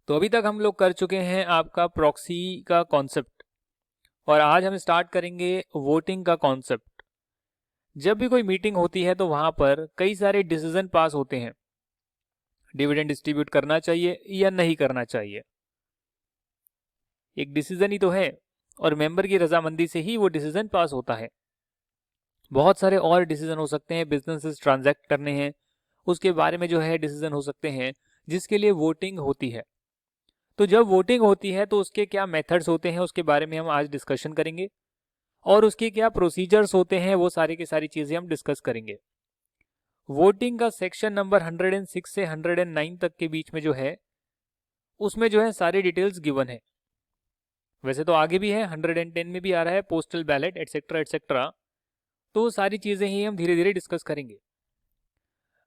तो अभी तक हम लोग कर चुके हैं आपका प्रॉक्सी का कॉन्सेप्ट और आज हम स्टार्ट करेंगे वोटिंग का कॉन्सेप्ट। जब भी कोई मीटिंग होती है तो वहां पर कई सारे डिसीजन पास होते हैं। डिविडेंड डिस्ट्रीब्यूट करना चाहिए या नहीं करना चाहिए, एक डिसीजन ही तो है और मेंबर की रजामंदी से ही वो डिसीजन पास होता है। बहुत सारे और डिसीजन हो सकते हैं, बिजनेसेस ट्रांजैक्ट करने हैं उसके बारे में जो है डिसीजन हो सकते हैं जिसके लिए वोटिंग होती है। तो जब वोटिंग होती है तो उसके क्या मेथड्स होते हैं उसके बारे में हम आज डिस्कशन करेंगे और उसके क्या प्रोसीजर्स होते हैं वो सारी की सारी चीजें हम डिस्कस करेंगे। वोटिंग का सेक्शन नंबर 106 से 109 तक के बीच में जो है उसमें जो है सारी डिटेल्स गिवन है। वैसे तो आगे भी है, 110 में भी आ रहा है पोस्टल बैलेट एटसेट्रा एटसेट्रा, तो सारी चीजें ही हम धीरे धीरे डिस्कस करेंगे।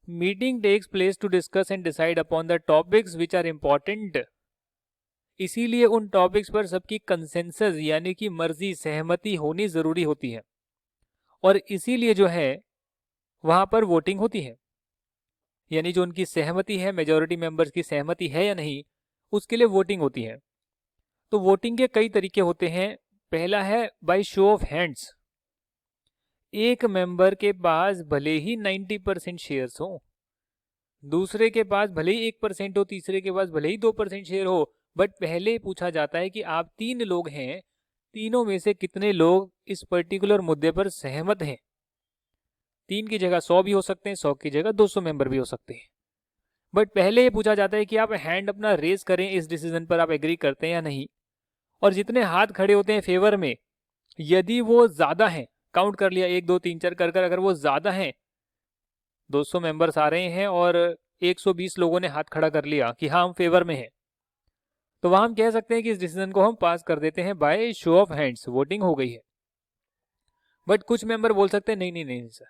Meeting takes place to discuss and decide upon the topics which are important, इसीलिए उन टॉपिक्स पर सबकी कंसेंसस यानी कि मर्जी सहमति होनी जरूरी होती है और इसीलिए जो है वहां पर वोटिंग होती है। यानी जो उनकी सहमति है, मेजॉरिटी मेंबर्स की सहमति है या नहीं, उसके लिए वोटिंग होती है। तो वोटिंग के कई तरीके होते हैं। पहला है बाय शो ऑफ हैंड्स। एक मेंबर के पास भले ही 90% शेयर्स हो, दूसरे के पास भले ही 1% हो, तीसरे के पास भले ही 2% शेयर हो, बट पहले पूछा जाता है कि आप 3 लोग हैं, तीनों में से कितने लोग इस पर्टिकुलर मुद्दे पर सहमत हैं। 3 की जगह 100 भी हो सकते हैं, 100 की जगह 200 मेंबर भी हो सकते हैं, बट पहले ये पूछा जाता है कि आप हैंड अपना रेज करें, इस डिसीजन पर आप एग्री करते हैं या नहीं। और जितने हाथ खड़े होते हैं फेवर में, यदि वो ज्यादा हैं, काउंट कर लिया 1 2 3 4 कर कर, अगर वो ज्यादा हैं, 200 मेंबर्स आ रहे हैं और 120 लोगों ने हाथ खड़ा कर लिया कि हाँ हम फेवर में हैं, तो वहां हम कह सकते हैं कि इस डिसीजन को हम पास कर देते हैं by show of hands, voting हो गई है। बट कुछ मेंबर बोल सकते हैं नहीं नहीं नहीं सर,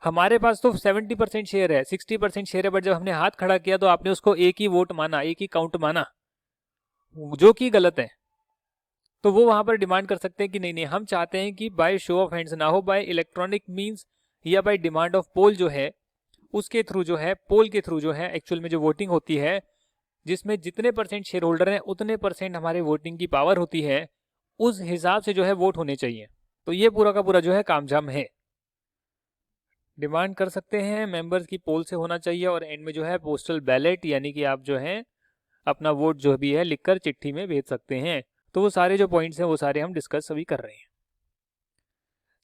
हमारे पास तो 70% शेयर है, 60% शेयर है, बट जब हमने हाथ खड़ा किया तो आपने उसको एक ही वोट माना, एक ही काउंट माना, जो कि गलत है। तो वो वहां पर डिमांड कर सकते हैं कि नहीं नहीं, हम चाहते हैं कि बाय शो ऑफ हैंड्स ना हो, बाय इलेक्ट्रॉनिक मींस या बाय डिमांड ऑफ पोल जो है उसके थ्रू जो है, पोल के थ्रू जो है एक्चुअल में जो वोटिंग होती है, जिसमें जितने परसेंट शेयर होल्डर हैं उतने परसेंट हमारे वोटिंग की पावर होती है, उस हिसाब से जो है वोट होने चाहिए। तो ये पूरा का पूरा जो है कामझाम है। डिमांड कर सकते हैं मेंबर्स की पोल से होना चाहिए और एंड में जो है पोस्टल बैलेट, यानी कि आप जो है अपना वोट जो भी है लिखकर चिट्ठी में भेज सकते हैं। तो वो सारे जो पॉइंट्स हैं वो सारे हम डिस्कस अभी कर रहे हैं।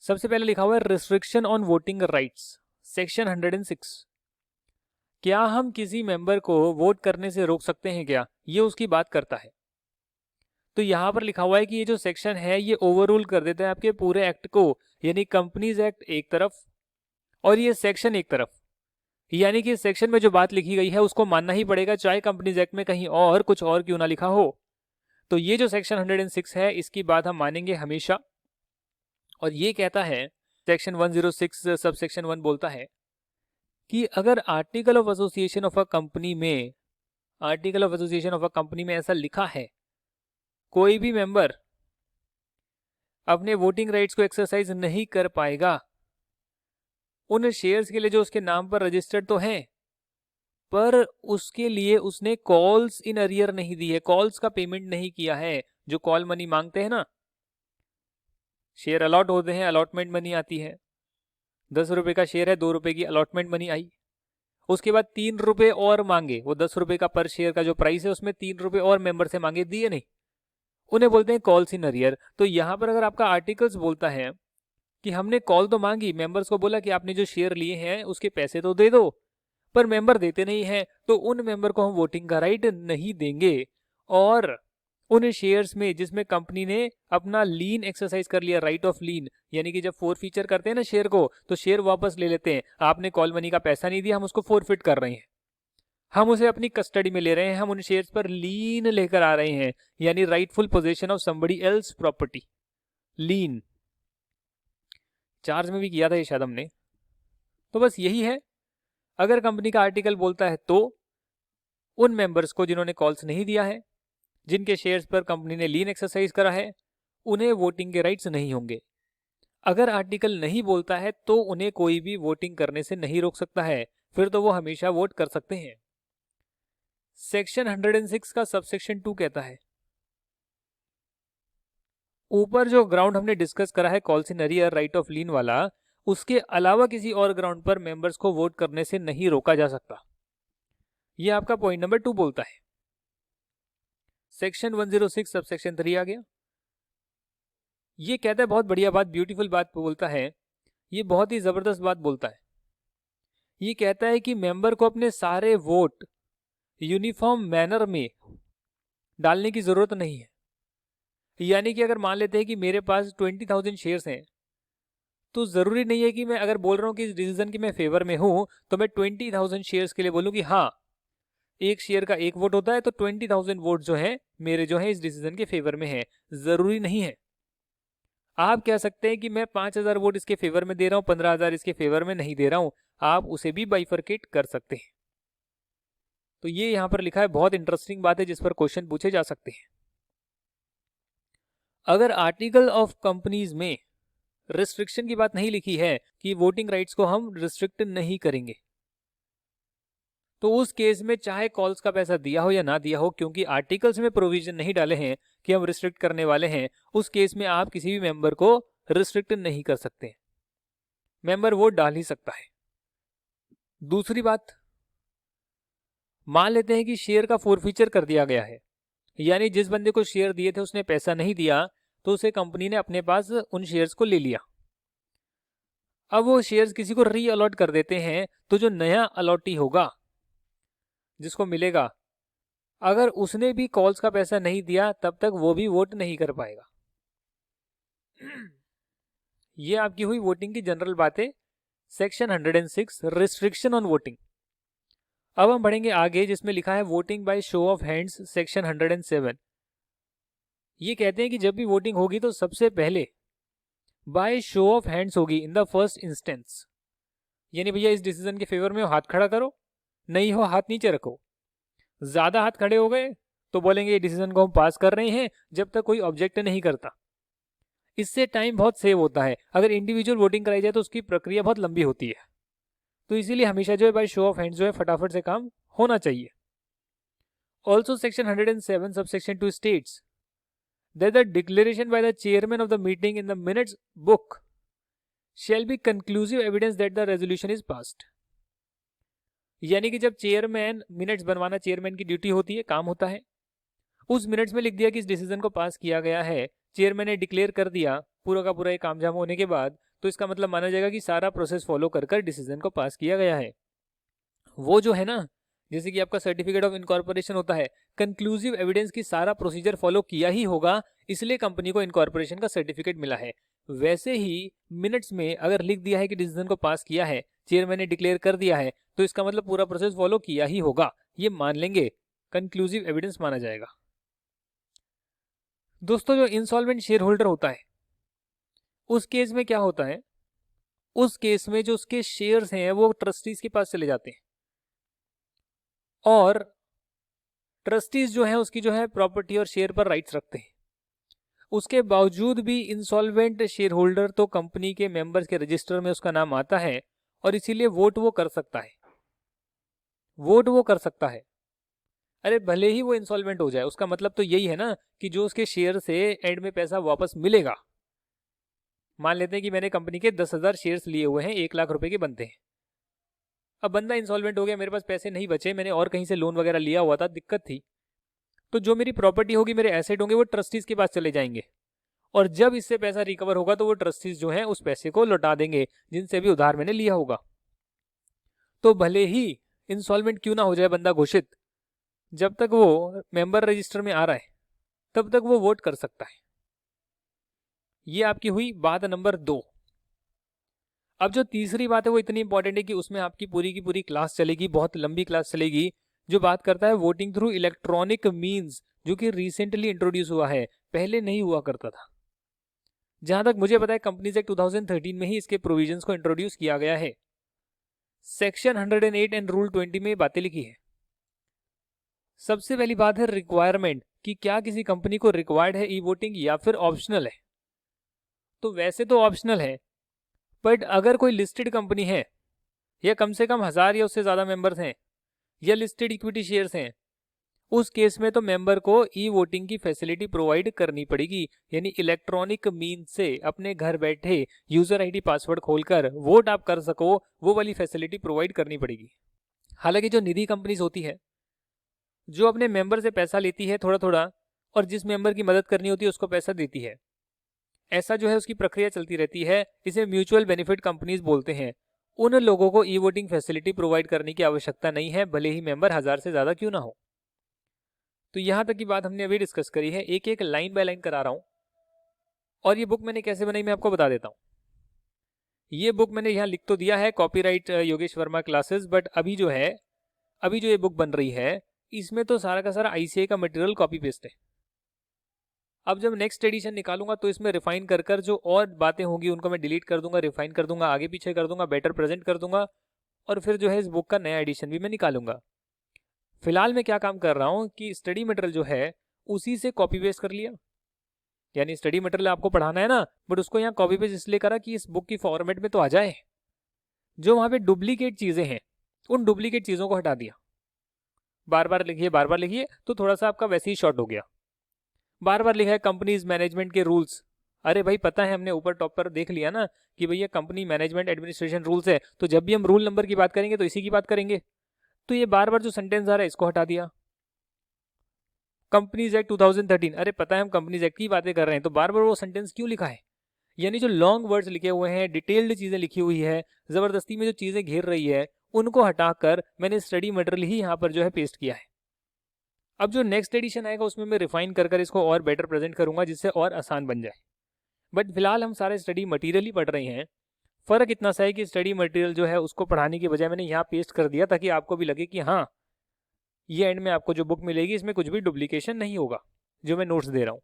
सबसे पहले लिखा हुआ है restriction on voting rights, section 106। क्या हम किसी मेंबर को वोट करने से रोक सकते हैं क्या, ये उसकी बात करता है। तो यहां पर लिखा हुआ है कि ये जो सेक्शन है ये ओवररूल कर देता है आपके पूरे एक्ट को, यानी कंपनीज एक्ट एक तरफ और ये सेक्शन एक तरफ, यानी कि सेक्शन में जो बात लिखी गई है उसको मानना ही पड़ेगा, चाहे कंपनीज एक्ट में कहीं और कुछ और क्यों ना लिखा हो। तो ये जो सेक्शन 106 है इसकी बात हम मानेंगे हमेशा। और ये कहता है, सेक्शन 106 सब सेक्शन 1 बोलता है कि अगर article of association of a company में, article of association of a company में ऐसा लिखा है, कोई भी मेंबर अपने वोटिंग राइट्स को एक्सरसाइज नहीं कर पाएगा उन शेयर्स के लिए जो उसके नाम पर रजिस्टर्ड तो हैं, पर उसके लिए उसने कॉल्स इन अरियर नहीं दी है, कॉल्स का पेमेंट नहीं किया है। जो कॉल मनी मांगते हैं ना, शेयर अलॉट होते हैं, अलॉटमेंट मनी आती है, 10 रुपए का शेयर है, 2 रुपए की अलॉटमेंट मनी आई, उसके बाद 3 रुपए और मांगे, वो 10 रुपए का पर शेयर का जो प्राइस है उसमें 3 रुपए और मेंबर से मांगे, दिए नहीं, उन्हें बोलते हैं कॉल्स इन अरियर। तो यहां पर अगर आपका आर्टिकल्स बोलता है कि हमने कॉल तो मांगी, मेंबर्स को बोला कि आपने जो शेयर लिए हैं उसके पैसे तो दे दो, पर मेंबर देते नहीं है, तो उन मेंबर को हम वोटिंग का राइट नहीं देंगे। और उन शेयर्स में जिसमें कंपनी ने अपना लीन एक्सरसाइज कर लिया, राइट ऑफ लीन, यानी कि जब फोर फीचर करते हैं ना शेयर को, तो शेयर वापस ले लेते हैं, आपने कॉल मनी का पैसा नहीं दिया, हम उसको फोरफिट कर रहे हैं, हम उसे अपनी कस्टडी में ले रहे हैं, हम उन शेयर्स पर लीन लेकर आ रहे हैं, यानी rightful position of somebody else property, lean. Charge में भी किया था ये शायद हमने। तो बस यही है, अगर कंपनी का आर्टिकल बोलता है तो उन मेंबर्स को जिन्होंने कॉल्स नहीं दिया है, जिनके शेयर्स पर कंपनी ने लीन एक्सरसाइज करा है, उन्हें वोटिंग के राइट्स नहीं होंगे। अगर आर्टिकल नहीं बोलता है तो उन्हें कोई भी वोटिंग करने से नहीं रोक सकता है, फिर तो वो हमेशा वोट कर सकते हैं। सेक्शन 106 का सबसेक्शन 2 कहता है, ऊपर जो ग्राउंड हमने डिस्कस करा है कॉल्सिनरी या राइट ऑफ लीन वाला, उसके अलावा किसी और ग्राउंड पर मेंबर्स को वोट करने से नहीं रोका जा सकता। ये आपका पॉइंट नंबर 2 बोलता है। सेक्शन 106 सबसेक्शन 3 आ गया। ये कहता है, बहुत बढ़िया बात, ब्यूटीफुल बात बोलता है, ये बहुत ही जबरदस्त बात बोलता है। ये कहता है कि मेंबर को अपने सारे वोट यूनिफॉर्म मैनर में डालने की जरूरत नहीं है। यानी कि अगर मान लेते हैं कि मेरे पास 20,000 शेयर्स हैं, तो जरूरी नहीं है कि मैं अगर बोल रहा हूं कि इस डिसीजन की मैं फेवर में हूं तो मैं 20,000 शेयर्स के लिए बोलूं कि हाँ, एक शेयर का एक वोट होता है, तो 20,000 वोट जो है मेरे जो है इस डिसीजन के फेवर में है। जरूरी नहीं है। आप कह सकते हैं कि मैं 5,000 वोट इसके फेवर में दे रहा हूं, 15,000 इसके फेवर में नहीं दे रहा हूं। आप उसे भी बाइफरकेट कर सकते हैं। तो ये यहां पर लिखा है, बहुत इंटरेस्टिंग बात है जिस पर क्वेश्चन पूछे जा सकते हैं। अगर आर्टिकल ऑफ कंपनीज में रिस्ट्रिक्शन की बात नहीं लिखी है कि वोटिंग राइट्स को हम रिस्ट्रिक्ट नहीं करेंगे, तो उस केस में चाहे कॉल्स का पैसा दिया हो या ना दिया हो, क्योंकि आर्टिकल्स में प्रोविजन नहीं डाले हैं कि हम रिस्ट्रिक्ट करने वाले हैं, उस केस में आप किसी भी मेंबर को रिस्ट्रिक्ट नहीं कर सकते। मेंबर वोट डाल ही सकता है। दूसरी बात, मान लेते हैं कि शेयर का फोरफीचर कर दिया गया है, यानी जिस बंदे को शेयर दिए थे उसने पैसा नहीं दिया, तो उसे कंपनी ने अपने पास उन शेयर्स को ले लिया। अब वो शेयर्स किसी को री अलॉट कर देते हैं, तो जो नया अलॉटी होगा जिसको मिलेगा, अगर उसने भी कॉल्स का पैसा नहीं दिया तब तक वो भी वोट नहीं कर पाएगा। ये आपकी हुई वोटिंग की जनरल बातें, सेक्शन 106 रिस्ट्रिक्शन ऑन वोटिंग। अब हम बढ़ेंगे आगे जिसमें लिखा है voting by show of hands, section 107। ये कहते हैं कि जब भी वोटिंग होगी तो सबसे पहले बाय शो ऑफ हैंड्स होगी इन द फर्स्ट इंस्टेंस। यानी भैया इस डिसीजन के फेवर में हो हाथ खड़ा करो, नहीं हो हाथ नीचे रखो। ज्यादा हाथ खड़े हो गए तो बोलेंगे ये डिसीजन को हम पास कर रहे हैं, जब तक कोई ऑब्जेक्ट नहीं करता। इससे टाइम बहुत सेव होता है। अगर इंडिविजुअल वोटिंग कराई जाए तो उसकी प्रक्रिया बहुत लंबी होती है, तो इसीलिए हमेशा जो है बाय शो ऑफ हैंड्स जो है फटाफट से काम होना चाहिए। Also section 107 subsection 2 states that the declaration by the chairman of the meeting in the minutes book shall be conclusive evidence that the resolution is passed। यानी कि जब चेयरमैन मिनट्स बनवाना, चेयरमैन की ड्यूटी होती है, काम होता है, उस मिनट्स में लिख दिया कि इस डिसीजन को पास किया गया है, चेयरमैन ने डिक्लेयर कर दिया पूरा का पूरा ये काम जाम होने के बाद, तो इसका मतलब माना जाएगा कि सारा प्रोसेस फॉलो कर कर डिसीजन को पास किया गया है। वो जो है ना, जैसे कि आपका सर्टिफिकेट ऑफ इनकॉर्पोरेशन होता है, कंक्लूसिव एविडेंस की सारा प्रोसीजर फॉलो किया ही होगा, इसलिए कंपनी को इनकॉर्पोरेशन का सर्टिफिकेट मिला है। वैसे ही मिनट्स में अगर लिख दिया है कि डिसीजन को पास किया है, चेयरमैन ने डिक्लेयर कर दिया है, तो इसका मतलब पूरा प्रोसेस फॉलो किया ही होगा, ये मान लेंगे, कंक्लूसिव एविडेंस माना जाएगा। दोस्तों, जो इंसॉल्वेंट शेयर होल्डर होता है उस केस में क्या होता है, उस केस में जो उसके शेयर्स हैं वो ट्रस्टीज के पास चले जाते हैं, और ट्रस्टीज जो है उसकी जो है प्रॉपर्टी और शेयर पर राइट्स रखते हैं। उसके बावजूद भी इंसॉल्वेंट शेयर होल्डर तो कंपनी के मेंबर्स के रजिस्टर में उसका नाम आता है, और इसीलिए वोट वो कर सकता है। वोट वो कर सकता है। अरे भले ही वो इंसॉल्वेंट हो जाए, उसका मतलब तो यही है ना कि जो उसके शेयर से एंड में पैसा वापस मिलेगा। मान लेते हैं कि मैंने कंपनी के 10,000 शेयर्स लिए हुए हैं, 1 लाख रुपए के बनते हैं। अब बंदा इंसॉल्वेंट हो गया, मेरे पास पैसे नहीं बचे, मैंने और कहीं से लोन वगैरह लिया हुआ था, दिक्कत थी, तो जो मेरी प्रॉपर्टी होगी, मेरे एसेट होंगे, वो ट्रस्टीज के पास चले जाएंगे, और जब इससे पैसा रिकवर होगा तो वो ट्रस्टीज जो है उस पैसे को लौटा देंगे जिनसे भी उधार मैंने लिया होगा। तो भले ही इंसॉल्वेंट क्यों ना हो जाए बंदा घोषित, जब तक वो मेंबर रजिस्टर में आ रहा है तब तक वो वोट कर सकता है। ये आपकी हुई बात नंबर 2। अब जो तीसरी बात है वो इतनी इंपॉर्टेंट है कि उसमें आपकी पूरी की पूरी क्लास चलेगी, बहुत लंबी क्लास चलेगी, जो बात करता है वोटिंग थ्रू इलेक्ट्रॉनिक मीन्स, जो कि रिसेंटली इंट्रोड्यूस हुआ है, पहले नहीं हुआ करता था। जहां तक मुझे पता है कंपनीज एक्ट 2013 में ही इसके प्रोविजंस को इंट्रोड्यूस किया गया है। सेक्शन 108 एंड रूल 20 में बातें लिखी है। सबसे पहली बात है रिक्वायरमेंट, कि क्या किसी कंपनी को रिक्वायर्ड है ई वोटिंग या फिर ऑप्शनल है। तो वैसे तो ऑप्शनल है, बट अगर कोई लिस्टेड कंपनी है, या कम से कम 1000 या उससे ज्यादा मेंबर्स हैं, या लिस्टेड इक्विटी शेयर्स हैं, उस केस में तो मेंबर को ई वोटिंग की फैसिलिटी प्रोवाइड करनी पड़ेगी, यानी इलेक्ट्रॉनिक मीन से अपने घर बैठे यूजर आईडी पासवर्ड खोलकर वोट आप कर सको, वो वाली फैसिलिटी प्रोवाइड करनी पड़ेगी। हालांकि जो निधि कंपनीज होती है, जो अपने मेंबर से पैसा लेती है थोड़ा थोड़ा, और जिस मेंबर की मदद करनी होती है उसको पैसा देती है, ऐसा जो है उसकी प्रक्रिया चलती रहती है, इसे म्यूचुअल बेनिफिट कंपनीज बोलते हैं। उन लोगों को ई वोटिंग फैसिलिटी प्रोवाइड करने की आवश्यकता नहीं है, भले ही मेंबर 1000 से ज्यादा क्यों ना हो। तो यहां तक की बात हमने अभी डिस्कस करी है, एक एक लाइन बाय लाइन करा रहा हूं। और ये बुक मैंने कैसे बनाई मैं आपको बता देता हूं। ये बुक मैंने यहाँ लिख तो दिया है copyright Yogesh Verma classes, but अभी जो ये बुक बन रही है, इसमें तो सारा का सारा आईसीआई का मटेरियल कॉपी पेस्ट है। अब जब नेक्स्ट एडिशन निकालूंगा तो इसमें रिफाइन कर कर जो और बातें होंगी उनको मैं डिलीट कर दूंगा, रिफाइन कर दूंगा, आगे पीछे कर दूंगा, बेटर प्रेजेंट कर दूंगा, और फिर जो है इस बुक का नया एडिशन भी मैं निकालूंगा। फिलहाल मैं क्या काम कर रहा हूँ कि स्टडी मटेरियल जो है उसी से कॉपी पेस्ट कर लिया, यानी स्टडी मटेरियल आपको पढ़ाना है ना, बट उसको यहाँ कॉपी पेस्ट इसलिए करा कि इस बुक की फॉर्मेट में तो आ जाए। जो वहां पे डुप्लीकेट चीजें हैं उन डुप्लीकेट चीजों को हटा दिया। बार बार लिखिए तो थोड़ा सा आपका वैसे ही शॉर्ट हो गया। बार बार लिखा है कंपनीज मैनेजमेंट के रूल्स, अरे भाई पता है, हमने ऊपर टॉप पर देख लिया ना कि भैया कंपनी मैनेजमेंट एडमिनिस्ट्रेशन रूल्स है, तो जब भी हम रूल नंबर की बात करेंगे तो इसी की बात करेंगे। तो ये बार बार जो सेंटेंस आ रहा है इसको हटा दिया। कंपनीज एक्ट 2013, अरे पता है हम कंपनीज एक्ट की बातें कर रहे हैं, तो बार बार वो सेंटेंस क्यों लिखा है। यानी जो लॉन्ग वर्ड्स लिखे हुए हैं, डिटेल्ड चीजें लिखी हुई है, जबरदस्ती में जो चीजें घेर रही है, उनको हटाकर मैंने स्टडी मटेरियल ही यहाँ पर जो है पेस्ट किया है। अब जो नेक्स्ट एडिशन आएगा उसमें मैं रिफाइन कर कर इसको और बेटर प्रेजेंट करूंगा, जिससे और आसान बन जाए। बट फिलहाल हम सारे स्टडी मटेरियल ही पढ़ रहे हैं। फर्क इतना सा है कि स्टडी मटेरियल जो है उसको पढ़ाने की बजाय मैंने यहाँ पेस्ट कर दिया, ताकि आपको भी लगे कि हाँ, ये एंड में आपको जो बुक मिलेगी इसमें कुछ भी डुप्लीकेशन नहीं होगा, जो मैं नोट्स दे रहा हूँ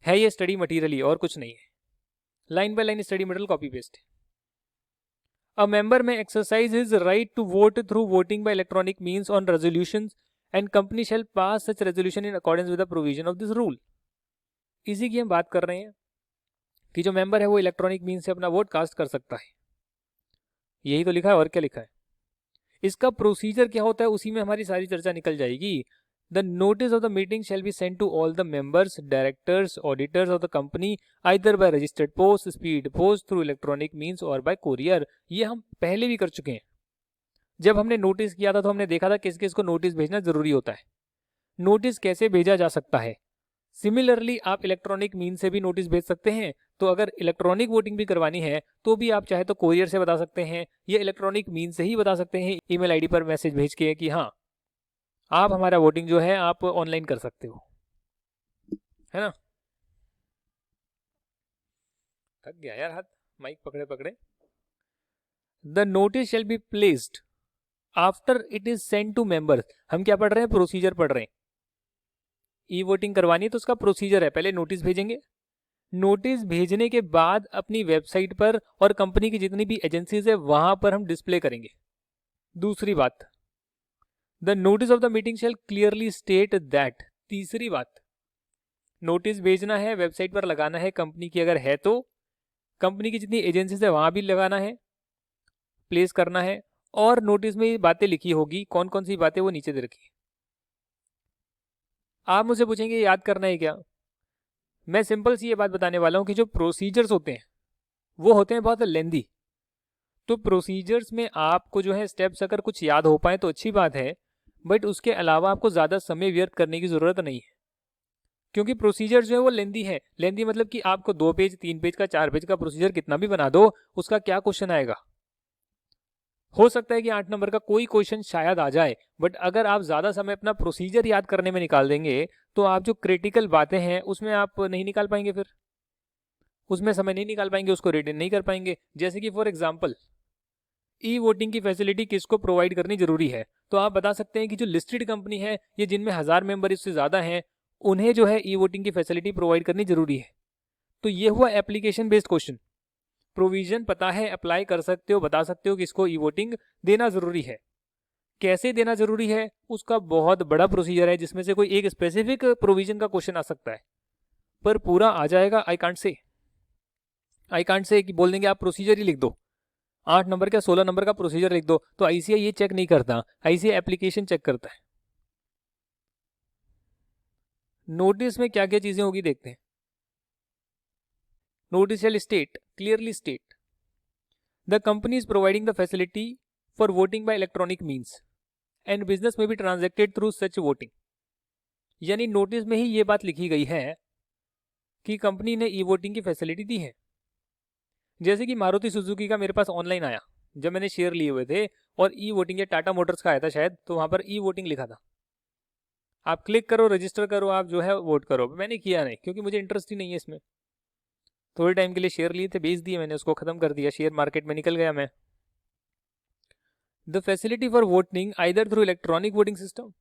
है ये स्टडी मटेरियल ही, और कुछ नहीं है। Line by line study material copy paste. A member may exercise his right to vote through voting by electronic means on resolutions and company shall pass such resolution in accordance with the provision of this rule. इसी की हम बात कर रहे हैं कि जो member है वो इलेक्ट्रॉनिक मीन से अपना वोट कास्ट कर सकता है। यही तो लिखा है, और क्या लिखा है। इसका प्रोसीजर क्या होता है उसी में हमारी सारी चर्चा निकल जाएगी। The notice of the meeting shall be send to all the members, directors, auditors of the company either by registered post, speed post, through electronic means और बाय कोरियर। ये हम पहले भी कर चुके हैं। जब हमने नोटिस किया था तो हमने देखा था किस किस को नोटिस भेजना जरूरी होता है, नोटिस कैसे भेजा जा सकता है। सिमिलरली आप इलेक्ट्रॉनिक मीन से भी नोटिस भेज सकते हैं। तो अगर इलेक्ट्रॉनिक वोटिंग भी करवानी है तो भी आप चाहे तो कोरियर से बता सकते हैं, या इलेक्ट्रॉनिक मीन से ही बता सकते हैं, ईमेल आईडी पर मैसेज भेज के कि हाँ आप हमारा वोटिंग जो है आप ऑनलाइन कर सकते हो, है ना। थक गया यार हाथ माइक पकड़े पकड़े। The notice shall be placed after it is send to members. हम क्या पढ़ रहे हैं, प्रोसीजर पढ़ रहे हैं। ई वोटिंग करवानी है तो उसका प्रोसीजर है, पहले नोटिस भेजेंगे, नोटिस भेजने के बाद अपनी वेबसाइट पर और कंपनी की जितनी भी एजेंसीज है वहां पर हम डिस्प्ले करेंगे। दूसरी बात, the notice of the meeting shall clearly state that. तीसरी बात, नोटिस भेजना है, वेबसाइट पर लगाना है कंपनी की अगर है तो, कंपनी की जितनी एजेंसीज है वहां भी लगाना है, प्लेस करना है, और नोटिस में ये बातें लिखी होगी, कौन कौन सी बातें वो नीचे दे रखी है। आप मुझे पूछेंगे याद करना है क्या, मैं सिंपल सी ये बात बताने वाला हूं कि जो प्रोसीजर्स होते हैं वो होते हैं बहुत लेंदी। तो प्रोसीजर्स में आपको जो है स्टेप्स अगर कुछ याद हो पाए तो अच्छी बात है, बट उसके अलावा आपको ज़्यादा समय व्यर्थ करने की ज़रूरत नहीं है, क्योंकि प्रोसीजर जो है वो लेंदी है। लेंदी मतलब कि आपको 2 पेज 3 पेज का 4 पेज का प्रोसीजर कितना भी बना दो, उसका क्या क्वेश्चन आएगा। हो सकता है कि 8 नंबर का कोई क्वेश्चन शायद आ जाए, बट अगर आप ज़्यादा समय अपना प्रोसीजर याद करने में निकाल देंगे तो आप जो क्रिटिकल बातें हैं उसमें आप नहीं निकाल पाएंगे, फिर उसमें समय नहीं निकाल पाएंगे, उसको रिटेन नहीं कर पाएंगे। जैसे कि फॉर एग्जाम्पल, ई वोटिंग की फैसिलिटी किसको प्रोवाइड करनी जरूरी है, तो आप बता सकते हैं कि जो लिस्टेड कंपनी है, ये जिनमें 1000 मेंबर इससे ज़्यादा हैं, उन्हें जो है ई वोटिंग की फैसिलिटी प्रोवाइड करनी जरूरी है। तो ये हुआ एप्लीकेशन बेस्ड क्वेश्चन। प्रोविजन पता है, अप्लाई कर सकते हो, बता सकते हो कि इसको ई वोटिंग देना जरूरी है। कैसे देना जरूरी है उसका बहुत बड़ा प्रोसीजर है, जिसमें से कोई एक स्पेसिफिक प्रोविजन का क्वेश्चन आ सकता है, पर पूरा आ जाएगा आई कांट से कि बोल देंगे आप प्रोसीजर ही लिख दो, 8 नंबर का 16 नंबर का प्रोसीजर लिख दो, तो आईसीआई ये चेक नहीं करता, आईसीआई एप्लीकेशन चेक करता है। नोटिस में क्या क्या चीजें होगी देखते हैं। Notice shall state, clearly state, the company is providing the facility for voting by electronic means and business may be transacted through such voting. यानी नोटिस में ही ये बात लिखी गई है कि कंपनी ने ई वोटिंग की फैसिलिटी दी है। जैसे कि मारुति सुजुकी का मेरे पास ऑनलाइन आया जब मैंने शेयर लिए हुए थे, और ई वोटिंग या टाटा मोटर्स का आया था शायद, तो वहां पर ई वोटिंग लिखा था, आप क्लिक करो, रजिस्टर करो, आप जो है वोट करो। मैंने किया नहीं क्योंकि मुझे इंटरेस्ट ही नहीं है इसमें। थोड़े टाइम के लिए शेयर लिए थे, बेच दिए मैंने, उसको खत्म कर दिया, शेयर मार्केट में निकल गया मैं। The facility for voting either through electronic voting system,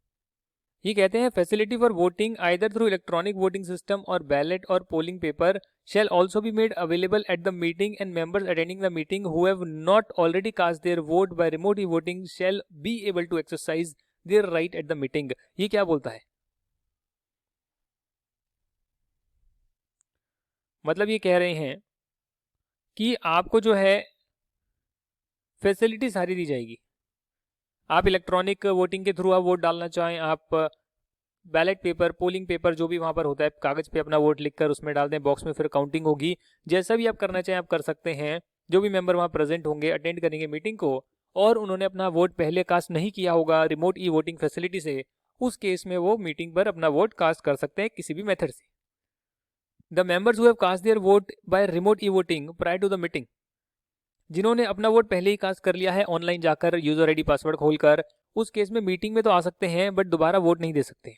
ये कहते हैं facility for voting either through electronic voting system और बैलेट और polling paper shall also be made available at the meeting and members attending the meeting who have not already cast their vote by remote e-voting shall be able to exercise their right at the meeting। ये क्या बोलता है? मतलब ये कह रहे हैं कि आपको जो है फैसिलिटी सारी दी जाएगी। आप इलेक्ट्रॉनिक वोटिंग के थ्रू आप वोट डालना चाहें, आप बैलेट पेपर, पोलिंग पेपर जो भी वहां पर होता है, कागज पे अपना वोट लिखकर उसमें डाल दें बॉक्स में, फिर काउंटिंग होगी। जैसा भी आप करना चाहें आप कर सकते हैं। जो भी मेंबर वहां प्रेजेंट होंगे, अटेंड करेंगे मीटिंग को, और उन्होंने अपना वोट पहले कास्ट नहीं किया होगा रिमोट ई वोटिंग फैसिलिटी से, उस केस में वो मीटिंग पर अपना वोट कास्ट कर सकते हैं किसी भी मेथड से। The members who have cast their vote by remote e voting prior to the meeting, जिन्होंने अपना वोट पहले ही कास्ट कर लिया है ऑनलाइन जाकर यूजर आईडी पासवर्ड खोलकर, उस केस में मीटिंग में तो आ सकते हैं बट दोबारा वोट नहीं दे सकते।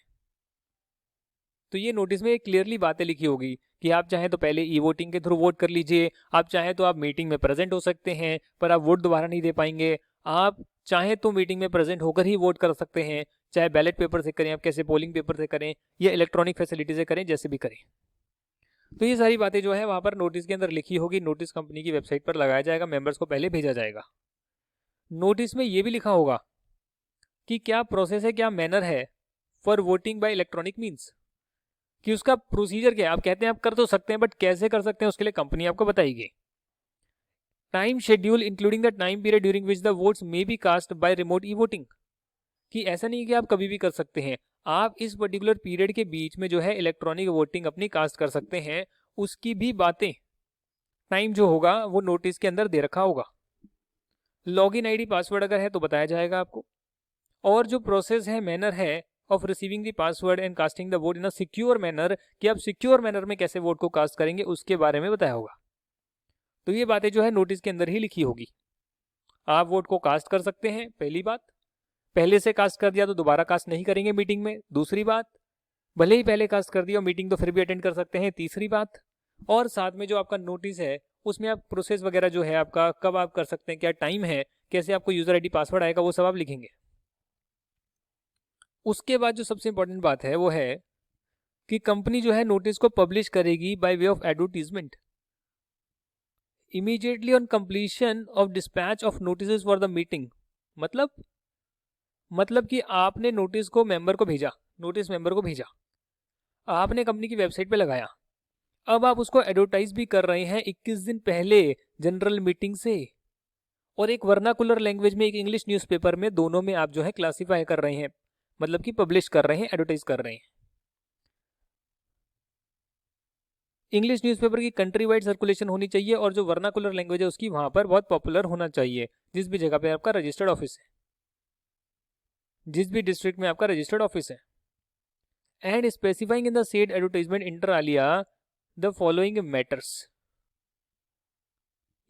तो ये नोटिस में क्लियरली बातें लिखी होगी कि आप चाहें तो पहले ई वोटिंग के थ्रू वोट कर लीजिए, आप चाहें तो आप मीटिंग में प्रेजेंट हो सकते हैं पर आप वोट दोबारा नहीं दे पाएंगे, आप चाहें तो मीटिंग में प्रेजेंट होकर ही वोट कर सकते हैं, चाहे बैलेट पेपर से करें, आप कैसे पोलिंग पेपर से करें या इलेक्ट्रॉनिक फैसिलिटी से करें, जैसे भी करें। तो ये सारी बातें जो है वहां पर नोटिस के अंदर लिखी होगी, नोटिस कंपनी की वेबसाइट पर लगाया जाएगा, मेंबर्स को पहले भेजा जाएगा। नोटिस में ये भी लिखा होगा कि क्या प्रोसेस है, क्या मैनर है for voting by electronic means, कि उसका प्रोसीजर क्या है। आप कहते हैं आप कर तो सकते हैं बट कैसे कर सकते हैं उसके लिए कंपनी आपको बताएगी। Time schedule including the time period during which the votes may be cast by remote e voting, कि ऐसा नहीं कि आप कभी भी कर सकते हैं, आप इस पर्टिकुलर पीरियड के बीच में जो है इलेक्ट्रॉनिक वोटिंग अपनी कास्ट कर सकते हैं। उसकी भी बातें, टाइम जो होगा वो नोटिस के अंदर दे रखा होगा। लॉगिन आईडी पासवर्ड अगर है तो बताया जाएगा आपको, और जो प्रोसेस है, मैनर है of receiving the password and casting the vote in a secure manner, कि आप सिक्योर मैनर में कैसे वोट को कास्ट करेंगे उसके बारे में बताया होगा। तो ये बातें जो है नोटिस के अंदर ही लिखी होगी। आप वोट को कास्ट कर सकते हैं, पहली बात, पहले से कास्ट कर दिया तो दोबारा कास्ट नहीं करेंगे मीटिंग में, दूसरी बात, भले ही पहले कास्ट कर दिया मीटिंग तो फिर भी अटेंड कर सकते हैं, तीसरी बात, और साथ में जो आपका नोटिस है उसमें आप प्रोसेस वगैरह जो है आपका, कब आप कर सकते हैं, क्या टाइम है, कैसे आपको यूजर आईडी पासवर्ड आएगा, वो सब आप लिखेंगे। उसके बाद जो सबसे इंपॉर्टेंट बात है वो है कि कंपनी जो है नोटिस को पब्लिश करेगी by way of advertisement immediately on completion of dispatch of notice for the meeting. मतलब कि आपने नोटिस को मेंबर को भेजा, नोटिस मेंबर को भेजा, आपने कंपनी की वेबसाइट पे लगाया, अब आप उसको एडवर्टाइज भी कर रहे हैं 21 दिन पहले जनरल मीटिंग से, और एक वर्नाकुलर लैंग्वेज में, एक इंग्लिश न्यूज़पेपर में, दोनों में आप जो है क्लासीफाई कर रहे हैं, मतलब कि पब्लिश कर रहे हैं, एडवर्टाइज कर रहे हैं। इंग्लिश न्यूज़पेपर की कंट्री वाइड सर्कुलेशन होनी चाहिए, और जो वर्नाकुलर लैंग्वेज है उसकी वहां पर बहुत पॉपुलर होना चाहिए, जिस भी जगह पे आपका रजिस्टर्ड ऑफिस है, जिस भी डिस्ट्रिक्ट में आपका रजिस्टर्ड ऑफिस है। And specifying in the said advertisement inter Alia the following matters,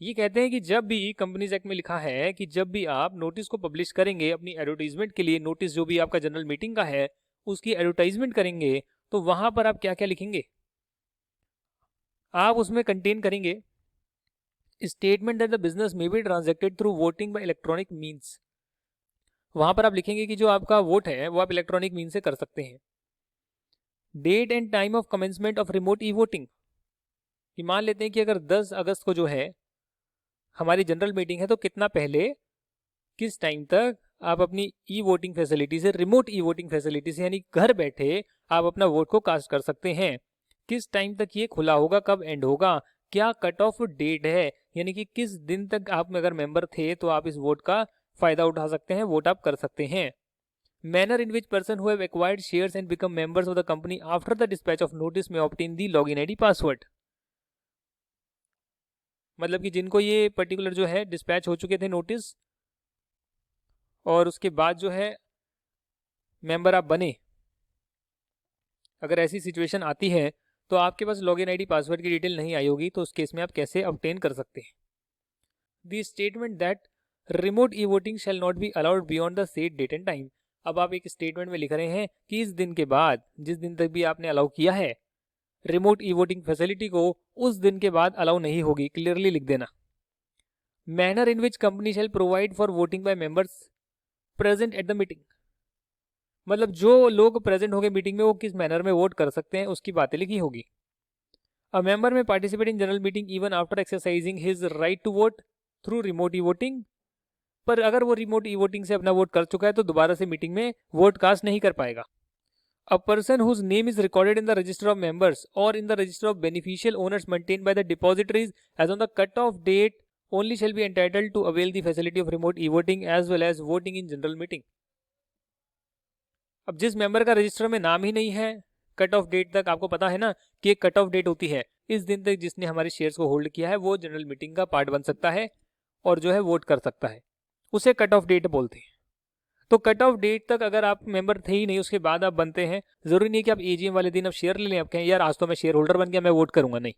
ये कहते हैं कि जब भी कंपनीज एक्ट में लिखा है कि जब भी आप नोटिस को पब्लिश करेंगे अपनी एडवर्टाइजमेंट के लिए, नोटिस जो भी आपका जनरल मीटिंग का है उसकी एडवर्टाइजमेंट करेंगे, तो वहां पर आप क्या क्या लिखेंगे, आप उसमें कंटेन करेंगे statement that the business may be transacted through voting by electronic means. वहां पर आप लिखेंगे कि जो आपका वोट है वो आप इलेक्ट्रॉनिक मीन से कर सकते हैं। Date and time of commencement of remote e voting, कि मान लेते हैं कि अगर 10 अगस्त को जो है हमारी जनरल मीटिंग है, तो कितना पहले, किस टाइम तक आप अपनी ई वोटिंग फैसिलिटी से, रिमोट ई वोटिंग फैसिलिटी से, यानी घर बैठे आप अपना वोट को कास्ट कर सकते हैं, किस टाइम तक ये खुला होगा, कब एंड होगा, क्या कट ऑफ डेट है, यानी कि किस दिन तक आप अगर मेंबर थे तो आप इस वोट का फायदा उठा सकते हैं, वोट आप कर सकते हैं। Manner in which person who have acquired shares and become members of the company after the dispatch of notice में ऑब्टेन दी लॉगिन आईडी पासवर्ड। मतलब कि जिनको ये पर्टिकुलर जो है डिस्पैच हो चुके थे नोटिस और उसके बाद जो है मेंबर आप बने, अगर ऐसी सिचुएशन आती है तो आपके पास लॉगिन आईडी पासवर्ड की डिटेल नहीं आई होगी, तो उस केस में आप कैसे ऑब्टेन कर सकते हैं। The statement that remote e voting shall not be allowed beyond the set date and time. अब आप एक स्टेटमेंट में लिख रहे हैं कि इस दिन के बाद, जिस दिन तक भी आपने अलाउ किया है रिमोट ई वोटिंग फैसिलिटी को, उस दिन के बाद अलाउ नहीं होगी, क्लियरली लिख देना। Manner in which company shall provide for voting by members present at the meeting, मतलब जो लोग प्रेजेंट होंगे मीटिंग में वो किस मैनर में वोट कर सकते हैं उसकी बातें लिखी होगी। A member may participate in general meeting even after exercising his right to vote through remote e voting, पर अगर वो रिमोट ई वोटिंग से अपना वोट कर चुका है तो दोबारा से मीटिंग में वोट कास्ट नहीं कर पाएगा। A person whose name is recorded in the register of members और in the register of beneficial owners maintained by the depositories as on the cut off date only shall be entitled to avail the facility of remote e-voting as well as voting in general meeting। अब जिस member का register में नाम ही नहीं है cut off date तक, आपको पता है ना कि एक कट ऑफ डेट होती है, इस दिन तक जिसने हमारे शेयर्स को होल्ड किया है वो जनरल मीटिंग का पार्ट बन सकता है और जो है वोट कर सकता है, उसे कट ऑफ डेट बोलते हैं। तो कट ऑफ डेट तक अगर आप मेंबर थे ही नहीं, उसके बाद आप बनते हैं, जरूरी नहीं कि आप एजीएम वाले दिन आप शेयर ले लें, आप कहें यार आज तो मैं शेयर होल्डर बन गया मैं वोट करूंगा, नहीं।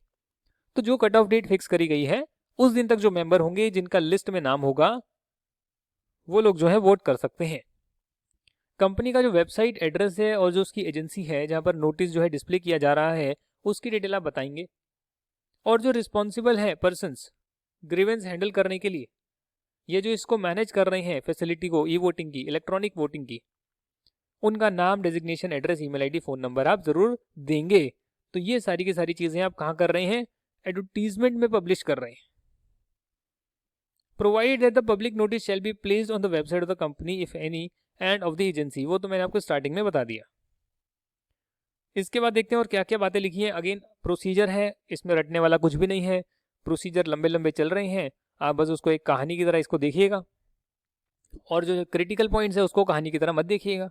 तो जो कट ऑफ डेट फिक्स करी गई है उस दिन तक जो मेंबर होंगे जिनका लिस्ट में नाम होगा वो लोग जो है वोट कर सकते हैं। कंपनी का जो वेबसाइट एड्रेस है और जो उसकी एजेंसी है जहां पर नोटिस जो है डिस्प्ले किया जा रहा है उसकी डिटेल आप बताएंगे। और जो रिस्पॉन्सिबल है पर्सन्स ग्रीवेंस हैंडल करने के लिए, ये जो इसको मैनेज कर रहे हैं फैसिलिटी को, ई वोटिंग की, इलेक्ट्रॉनिक वोटिंग की, उनका नाम, designation, address, email ID, phone number आप जरूर देंगे। तो ये सारी की सारी चीजें आप कहाँ कर रहे हैं, एडवर्टीजमेंट में पब्लिश कर रहे हैं। Provided that the public notice shall be placed on the website of the company if any and of the agency, वो तो मैंने आपको स्टार्टिंग में बता दिया। इसके बाद देखते हैं और क्या क्या बातें लिखी हैं। अगेन प्रोसीजर है, इसमें रटने वाला कुछ भी नहीं है, प्रोसीजर लंबे लंबे चल रहे हैं, आप बस उसको एक कहानी की तरह इसको देखिएगा और जो क्रिटिकल पॉइंट्स है उसको कहानी की तरह मत देखिएगा।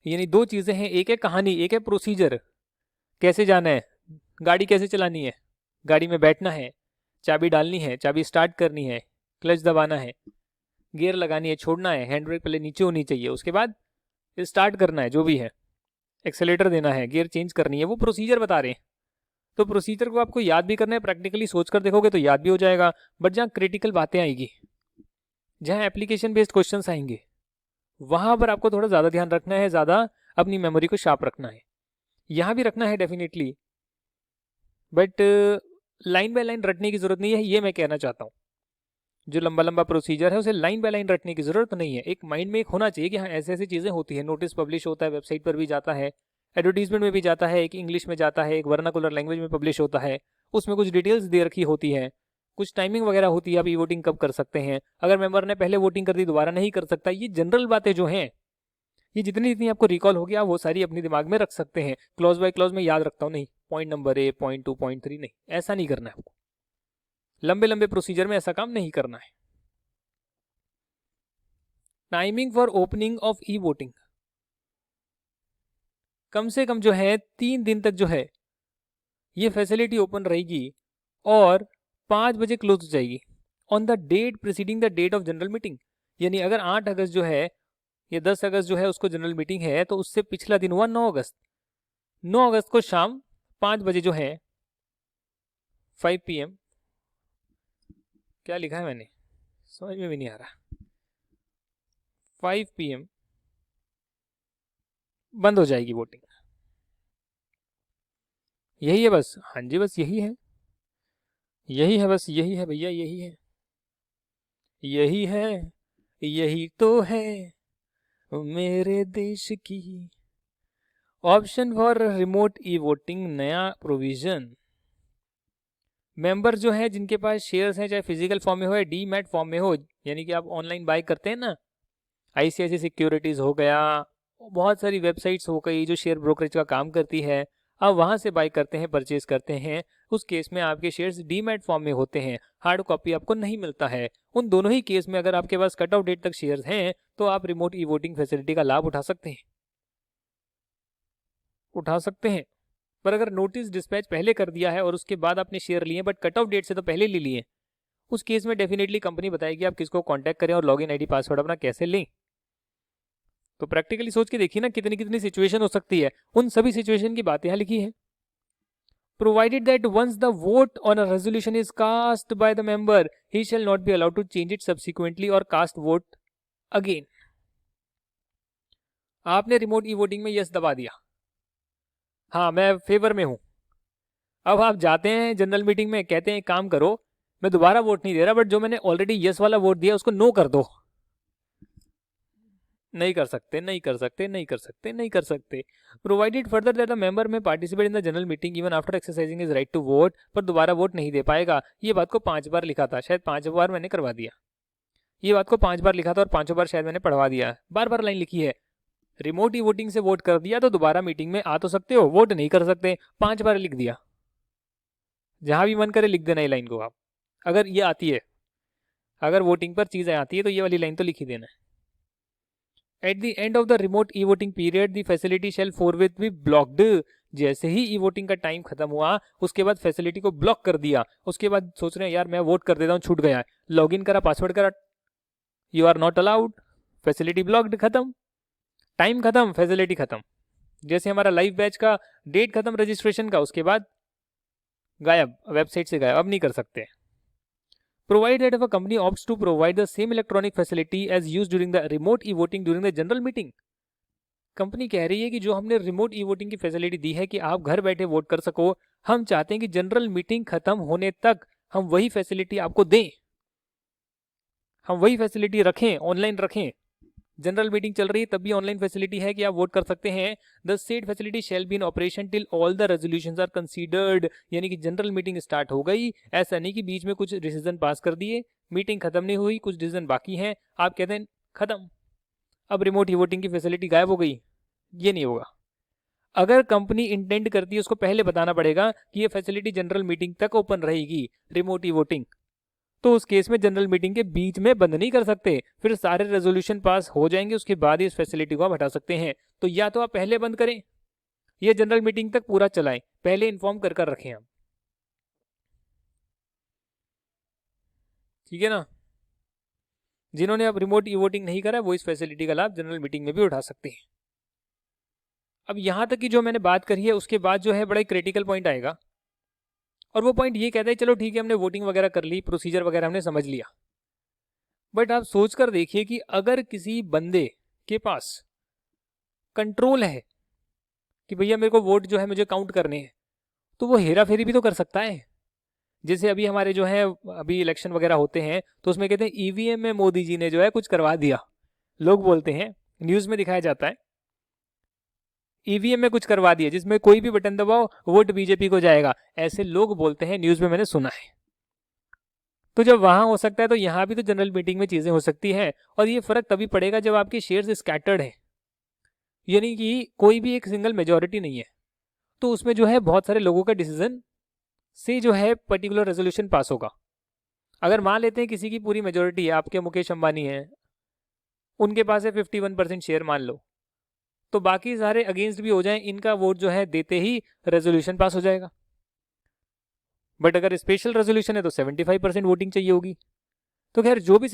यानी दो चीज़ें हैं, एक है कहानी, एक है प्रोसीजर। कैसे जाना है, गाड़ी कैसे चलानी है, गाड़ी में बैठना है, चाबी डालनी है, चाबी स्टार्ट करनी है, क्लच दबाना है, गियर लगानी है, छोड़ना है, हैंड ब्रेक पहले नीचे होनी चाहिए, उसके बाद स्टार्ट करना है, जो भी है एक्सेलेटर देना है, गियर चेंज करनी है, वो प्रोसीजर बता रहे हैं। तो प्रोसीजर को आपको याद भी करना है, प्रैक्टिकली सोच कर देखोगे तो याद भी हो जाएगा। बट जहाँ क्रिटिकल बातें आएगी, जहाँ एप्लीकेशन बेस्ड क्वेश्चन आएंगे, वहां पर आपको थोड़ा ज़्यादा ध्यान रखना है, ज़्यादा अपनी मेमोरी को शार्प रखना है। यहाँ भी रखना है definitely, but line by line रटने की जरूरत नहीं है, ये मैं कहना चाहता हूँ। जो लंबा लंबा प्रोसीजर है उसे लाइन बाय लाइन रटने की जरूरत नहीं है, एक माइंड में एक होना चाहिए कि हाँ ऐसे ऐसी चीज़ें होती है। नोटिस पब्लिश होता है, वेबसाइट पर भी जाता है, एडवर्टीजमेंट में भी जाता है, एक इंग्लिश में जाता है, एक वर्नाकुलर लैंग्वेज में पब्लिश होता है, उसमें कुछ डिटेल्स दे रखी होती है, कुछ टाइमिंग वगैरह होती है, आप ई वोटिंग कब कर सकते हैं, अगर मेंबर ने पहले वोटिंग कर दी दोबारा नहीं कर सकता। ये जनरल बातें जो हैं, ये जितनी जितनी आपको रिकॉल होगी आप वो सारी अपने दिमाग में रख सकते हैं। क्लॉज बाय क्लॉज में याद रखता हूँ नहीं, point number A, point 2, point 3, नहीं, ऐसा नहीं करना है आपको। लंबे लंबे प्रोसीजर में ऐसा काम नहीं करना है। Timing for opening of e voting, कम से कम जो है 3 दिन तक जो है ये फैसिलिटी ओपन रहेगी और 5 बजे क्लोज हो जाएगी on the date preceding the date of general meeting. यानी अगर 8 अगस्त जो है या 10 अगस्त जो है उसको जनरल मीटिंग है तो उससे पिछला दिन हुआ 9 अगस्त। 9 अगस्त को शाम 5 बजे जो है 5 PM, क्या लिखा है मैंने समझ में भी नहीं आ रहा, 5 PM बंद हो जाएगी वोटिंग। यही है बस, हाँ जी बस यही है, यही है बस, यही है भैया, यही है, यही है, यही तो है मेरे देश की। Option for remote e voting, नया प्रोविजन। मेंबर जो है जिनके पास शेयर्स हैं, चाहे फिजिकल फॉर्म में हो या डीमैट फॉर्म में हो, यानी कि आप ऑनलाइन बाय करते हैं ना, ICICI सिक्योरिटीज हो गया, बहुत सारी वेबसाइट्स हो गई जो शेयर ब्रोकरेज का काम करती है, आप वहां से बाय करते हैं, परचेज करते हैं, उस केस में आपके शेयर्स डीमैट फॉर्म में होते हैं, हार्ड कॉपी आपको नहीं मिलता है। उन दोनों ही केस में अगर आपके पास कट ऑफ डेट तक शेयर्स हैं तो आप रिमोट ई वोटिंग फैसिलिटी का लाभ उठा सकते हैं। पर अगर नोटिस डिस्पैच पहले कर दिया है और उसके बाद आपने शेयर लिए बट कट ऑफ डेट से तो पहले ले लिए, उस केस में डेफिनेटली कंपनी बताएगी आप किसको कांटेक्ट करें और लॉगिन आईडी पासवर्ड अपना कैसे लें। तो प्रैक्टिकली सोच के देखिए ना कितनी कितनी सिचुएशन हो सकती है। उन सभी सिचुएशन की बातें यहाँ लिखी है। Provided that once the vote on a resolution is cast by the member, he shall not be allowed to change it subsequently or cast vote again. आपने रिमोट ई वोटिंग में यस दबा दिया, हाँ मैं फेवर में हूं। अब आप जाते हैं जनरल मीटिंग में, कहते हैं काम करो, मैं दोबारा वोट नहीं दे रहा, बट जो मैंने ऑलरेडी यस वाला वोट दिया उसको नो कर दो। नहीं कर सकते। Provided further that the member may participate in the general meeting even after exercising his right to vote, पर दोबारा वोट नहीं दे पाएगा। ये बात को 5 बार लिखा था, शायद 5 बार मैंने करवा दिया। ये बात को 5 बार लिखा था और 5 बार शायद मैंने पढ़वा दिया। बार बार लाइन लिखी है, रिमोट ई वोटिंग से वोट कर दिया तो दोबारा मीटिंग में आ तो सकते हो, वोट नहीं कर सकते। 5 बार लिख दिया। जहां भी मन करे लिख देना ये लाइन को आप। अगर ये आती है, अगर वोटिंग पर चीजें आती है तो ये वाली लाइन तो लिख ही देना है। At the end of the remote e-voting period, the facility shall forthwith be blocked. जैसे ही ई वोटिंग का टाइम खत्म हुआ उसके बाद फैसिलिटी को ब्लॉक कर दिया। उसके बाद सोच रहे हैं यार मैं वोट कर देता हूँ, छूट गया है, लॉगिन करा, पासवर्ड करा, you are not allowed, facility blocked, खत्म, टाइम खत्म, फैसिलिटी खत्म। जैसे हमारा लाइव बैच का डेट खत्म रजिस्ट्रेशन का, उसके बाद गायब, वेबसाइट से गायब, अब नहीं कर सकते। Provide that if a company opts to provide the same electronic facility as used during the remote e-voting during the general meeting, company कह रही है कि जो हमने रिमोट ई वोटिंग की फैसिलिटी दी है कि आप घर बैठे वोट कर सको, हम चाहते हैं कि जनरल मीटिंग खत्म होने तक हम वही फैसिलिटी आपको दें, हम वही फैसिलिटी रखें, ऑनलाइन रखें। जनरल मीटिंग चल रही है तब भी ऑनलाइन फैसिलिटी है कि आप वोट कर सकते हैं। The said facility shall be in operation till all the resolutions are considered, यानी कि जनरल मीटिंग स्टार्ट हो गई, ऐसा नहीं कि बीच में कुछ डिसीजन पास कर दिए, मीटिंग खत्म नहीं हुई, कुछ डिसीजन बाकी हैं, आप कहते हैं खत्म, अब रिमोट ई वोटिंग की फैसिलिटी गायब हो गई। ये नहीं होगा। अगर कंपनी इंटेंड करती है उसको पहले बताना पड़ेगा कि ये फैसिलिटी जनरल मीटिंग तक ओपन रहेगी, रिमोट ई वोटिंग, तो उस केस में जनरल मीटिंग के बीच में बंद नहीं कर सकते, फिर सारे रेजोल्यूशन पास हो जाएंगे, उसके बाद ही इस फैसिलिटी को आप हटा सकते हैं। तो या तो आप पहले बंद करें या जनरल मीटिंग तक पूरा चलाएं, पहले इन्फॉर्म कर रखें आप, ठीक है ना। जिन्होंने अब रिमोट ई वोटिंग नहीं करा वो इस फैसिलिटी का लाभ जनरल मीटिंग में भी उठा सकते हैं। अब यहां तक की जो मैंने बात करी है उसके बाद जो है बड़ा क्रिटिकल पॉइंट आएगा, और वो पॉइंट ये कहता है चलो ठीक है हमने वोटिंग वगैरह कर ली, प्रोसीजर वगैरह हमने समझ लिया, बट आप सोच कर देखिए कि अगर किसी बंदे के पास कंट्रोल है कि भैया मेरे को वोट जो है मुझे काउंट करने हैं, तो वो हेरा फेरी भी तो कर सकता है। जैसे अभी हमारे जो है अभी इलेक्शन वगैरह होते हैं तो उसमें कहते हैं ईवीएम में मोदी जी ने जो है कुछ करवा दिया, लोग बोलते हैं, न्यूज में दिखाया जाता है ईवीएम में कुछ करवा दिया जिसमें कोई भी बटन दबाओ वोट बीजेपी को जाएगा, ऐसे लोग बोलते हैं, न्यूज में मैंने सुना है। तो जब वहां हो सकता है तो यहाँ भी तो जनरल मीटिंग में चीजें हो सकती हैं, और ये फर्क तभी पड़ेगा जब आपके शेयर्स स्कैटर्ड है, यानी कि कोई भी एक सिंगल मेजोरिटी नहीं है, तो उसमें जो है बहुत सारे लोगों का डिसीजन से जो है पर्टिकुलर रेजोल्यूशन पास होगा। अगर मान लेते हैं किसी की पूरी मेजोरिटी है, आपके मुकेश अंबानी है, उनके पास है 51% शेयर मान लो, तो बाकी सारे अगेंस्ट भी हो जाएं, इनका वोट जो है देते ही रेजोल्यूशन पास हो जाएगा। बट अगर स्पेशल रेजोल्यूशन है तो 75% वोटिंग चाहिए होगी। तो खैर जो भी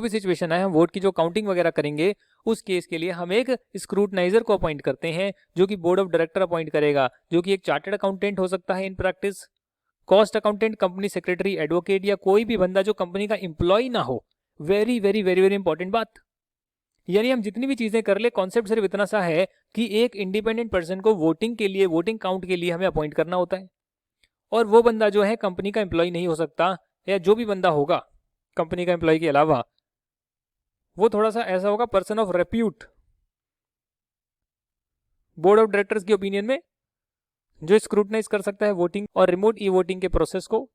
सिचुएशन आए हम वोट की जो काउंटिंग वगैरह करेंगे उस केस के लिए हम एक स्क्रूटनाइजर को अपॉइंट करते हैं, जो कि बोर्ड ऑफ डायरेक्टर अपॉइंट करेगा, जो कि एक चार्टर्ड अकाउंटेंट हो सकता है in practice, cost accountant, company secretary, advocate, या कोई भी बंदा जो कंपनी का एम्प्लॉय ना हो। Very very very very important बात। यानी हम जितनी भी चीजें कर ले, कॉन्सेप्ट सिर्फ इतना सा है कि एक इंडिपेंडेंट पर्सन को वोटिंग के लिए, वोटिंग काउंट के लिए हमें अपॉइंट करना होता है, और वो बंदा जो है कंपनी का एम्प्लॉय नहीं हो सकता, या जो भी बंदा होगा कंपनी का एम्प्लॉय के अलावा वो थोड़ा सा ऐसा होगा person of repute, board of directors की ओपिनियन में, जो स्क्रूटनाइज कर सकता है वोटिंग और रिमोट ई वोटिंग के प्रोसेस को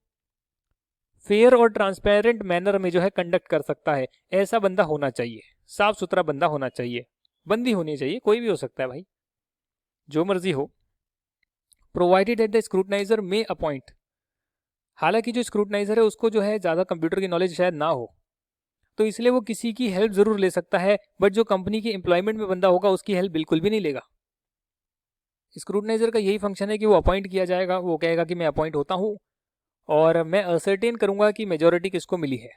फेयर और ट्रांसपेरेंट मैनर में जो है कंडक्ट कर सकता है। ऐसा बंदा होना चाहिए, साफ सुथरा बंदा होना चाहिए, बंदी होनी चाहिए, कोई भी हो सकता है भाई, जो मर्जी हो, provided that the scrutiniser may appoint, हालांकि जो स्क्रूटनाइजर है उसको जो है ज़्यादा कंप्यूटर की नॉलेज शायद ना हो, तो इसलिए वो किसी की हेल्प ज़रूर ले सकता है, बट जो कंपनी के एम्प्लॉयमेंट में बंदा होगा उसकी हेल्प बिल्कुल भी नहीं लेगा। स्क्रूटनाइजर का यही फंक्शन है कि वो अपॉइंट किया जाएगा, वो कहेगा कि मैं अपॉइंट होता हूँ और मैं असर्टेन करूंगा कि मेजॉरिटी किसको मिली है,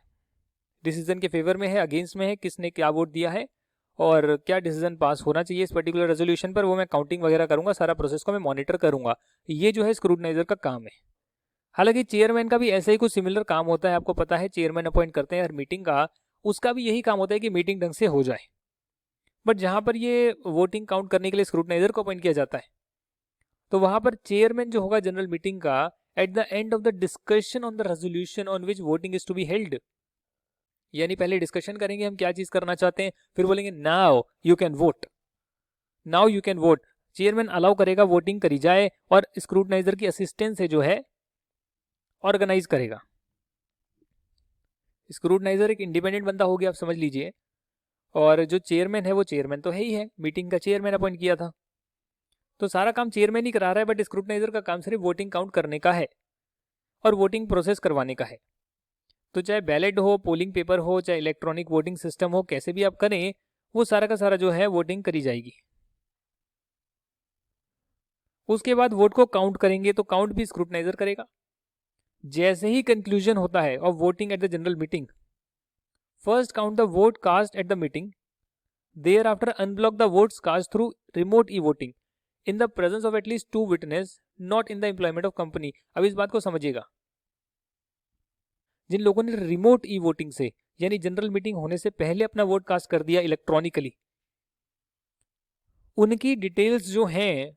डिसीजन के फेवर में है, अगेंस्ट में है, किसने क्या वोट दिया है और क्या डिसीजन पास होना चाहिए इस पर्टिकुलर रेजोल्यूशन पर, वो मैं काउंटिंग वगैरह करूंगा, सारा प्रोसेस को मैं मॉनिटर करूंगा। ये जो है स्क्रूटनाइजर का काम है। हालांकि चेयरमैन का भी ऐसे ही कुछ सिमिलर काम होता है, आपको पता है चेयरमैन अपॉइंट करते हैं हर मीटिंग का, उसका भी यही काम होता है कि मीटिंग ढंग से हो जाए। बट जहां पर ये वोटिंग काउंट करने के लिए स्क्रूटनाइजर को अपॉइंट किया जाता है, तो वहां पर चेयरमैन जो होगा जनरल मीटिंग का, at the end of the discussion on the resolution on which voting is to be held, यानी पहले डिस्कशन करेंगे हम क्या चीज करना चाहते हैं, फिर बोलेंगे now you can vote, now you can vote, chairman allow करेगा वोटिंग करी जाए और स्क्रूटनाइजर की असिस्टेंस से जो है ऑर्गेनाइज करेगा। स्क्रूटनाइजर एक इंडिपेंडेंट बंदा हो गया, आप समझ लीजिए, और जो चेयरमैन है वो चेयरमैन तो है ही है, मीटिंग का चेयरमैन अपॉइंट किया था, तो सारा काम चेयरमैन ही करा रहा है, बट स्क्रूटनाइजर का काम सिर्फ वोटिंग काउंट करने का है और वोटिंग प्रोसेस करवाने का है। तो चाहे बैलेट हो, पोलिंग पेपर हो, चाहे इलेक्ट्रॉनिक वोटिंग सिस्टम हो, कैसे भी आप करें, वो सारा का सारा जो है वोटिंग करी जाएगी। उसके बाद वोट को काउंट करेंगे, तो काउंट भी स्क्रूटनाइजर करेगा। जैसे ही कंक्लूजन होता है of voting at the general meeting, first count the vote cast at the meeting, thereafter unblock the votes cast through remote e voting in the presence of at least 2 witness not in the employment of company. अब इस बात को समझिएगा, जिन लोगों ने remote e voting से, यानी general meeting होने से पहले अपना वोट कास्ट कर दिया इलेक्ट्रॉनिकली, उनकी डिटेल्स जो हैं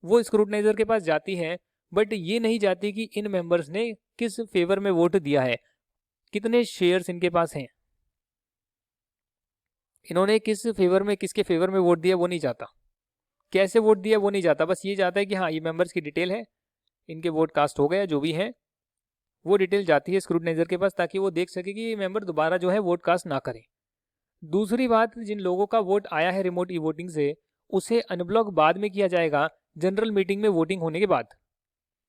वो स्क्रूटनाइजर के पास जाती है, बट ये नहीं जाती कि इन मेंबर्स ने किस फेवर में वोट दिया है, कितने शेयर्स इनके पास हैं, इन्होंने किस फेवर में, किसके फेवर में वोट दिया वो नहीं जाता, कैसे वोट दिया वो नहीं जाता, बस ये जाता है कि हाँ ये मेंबर्स की डिटेल है, इनके वोट कास्ट हो गया, जो भी है वो डिटेल जाती है स्क्रूटनाइजर के पास, ताकि वो देख सके कि ये मेंबर दोबारा जो है वोट कास्ट ना करें। दूसरी बात, जिन लोगों का वोट आया है रिमोट ई वोटिंग से, उसे अनब्लॉक बाद में किया जाएगा जनरल मीटिंग में वोटिंग होने के बाद।